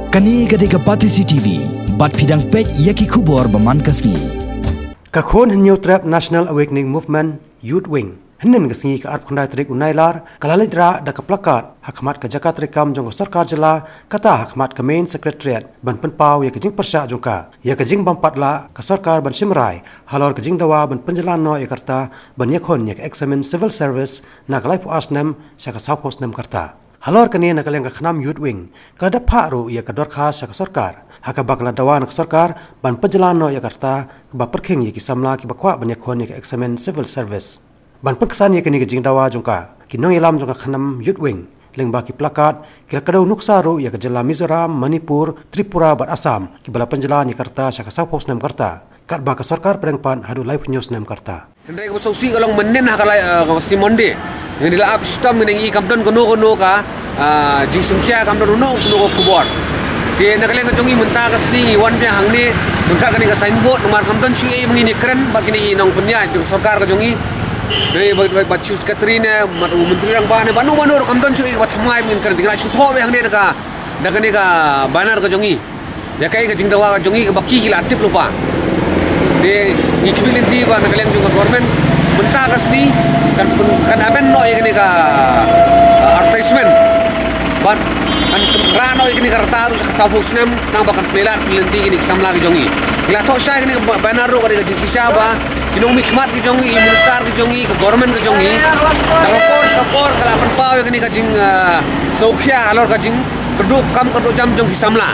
Kani gade ka Patisi TV, bat pidang pet yaki kubor baman kasngi. Kakon New Trap National Awakening Movement Youth Wing. Henen kasngi ka arp khandai trik unailar, kalalidra da ka plakat, hakmat ka jakat rekam jong sarkar jela, kata hakmat ka main secretariat, ban penpau ya kajing persya jongka, ya kajing bampat la ka sarkar ban simrai, halor kajing dawa ban penjalan no yakarta, ban yakon yak examine civil service, na kalai pu asnem, sya ka saupos nem karta. Halor kani na kaleng ka khnam Youth Wing, kada pharu ya ka dorkha sya ka sarkar, haka bakla dawa na ka sarkar, ban penjalan no yakarta, ba perkhing ya ki samla ki bakwa ban yakon yak examine civil service. Ban peksan ye kini kajing dawa jongka kinong ilam jongka khanam Youth Wing lengba ki plakat kila kadau nuksaru ya kajela Mizoram, Manipur, Tripura bat Assam ki bala penjalan ni karta syaka saupos nem karta kat ba ka sarkar pedangpan hadu live news nem karta hendai ko sosi kalong menen hakalai si monde ngila ap system ngi kamdon kono ka jing sungkhya kamdon no ko kubor te nakaleng ka jongi menta ka sni wan pya hangne mengka kani ka signboard nomor kamdon sui mengini keren bakini nong punya jong sarkar ka jongi dari baca Katrina, menteri yang bahan, banu kamdon cuci bathamai mungkin tinggal syutoh yang ni dekat, dekat ni ka banar kejongi, ya kai kejing dawa kejongi baki kila aktif lupa. De equivalenti ban kalian juga government mentah kasni kan aben no yang ni ka advertisement, ban kan rano yang ni karta harus kasabuk senam, nang bakan pelat pelanti ini samla kejongi. Kila toh saya ini banar ro kali kejing sisa ba. Kinong mikmat ki jongi, ministar ki jongi, ke government ki jongi. Nakapor kala penpau yang ni kajing sokya alor kajing keduk jam jong kisamla.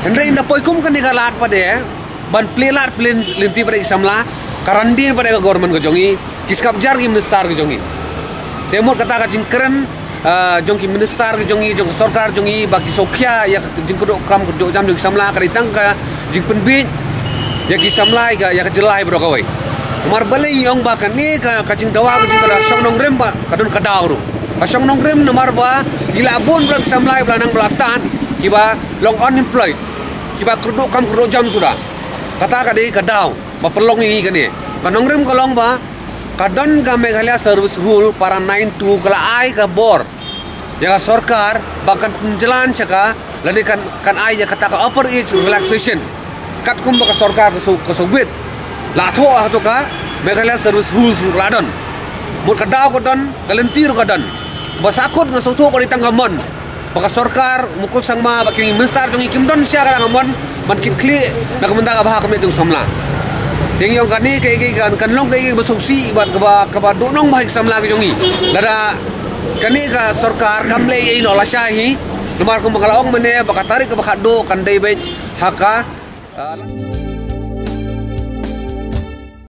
Hendai inda poikum kan ni kalat pada ban plelat linti pada kisamla, karandin pada government ki jongi, kiskapjar ki ministar ki jongi. Temur kata kajing keren jong ki ministar ki jongi, jong sarkar jongi bagi sokya ya jing keduk jam jong kisamla karitang ka jing penbit ya kisamlai ka ya kejelai bro kawai mar balai yong ba kan ni ka kajing dawa ku jing kada song nong rem ba kadun kadau ru song nong rem nomor ba ila bun bro kisamlai belanang belastan kiba long unemployed kiba kerdo jam sudah kata kadi kadau ba pelong ini kan ni kanong rem kolong ba kadon ka Meghalaya service rule para 92 kala ai ka bor ya sarkar bahkan penjalan caka lani kan ai ya kata ka upper age relaxation kat kumba ka sarkar ka sobit la tho to ka Meghalaya service rules ladon mut ka daw ko don galentir ka don basakot nga soto ko ditang gamon baka sarkar mukul sangma baking minister jong ikimdon sia ka gamon man kikli na kamanda ka bahak medung somla ting yong kani kay kan long kay basuksi bat ka ba donong bahik samla ka jongi dada kani ka sarkar kamle ay no la shahi lumar ko mangalaong mene baka tarik ka baka do kan day bet haka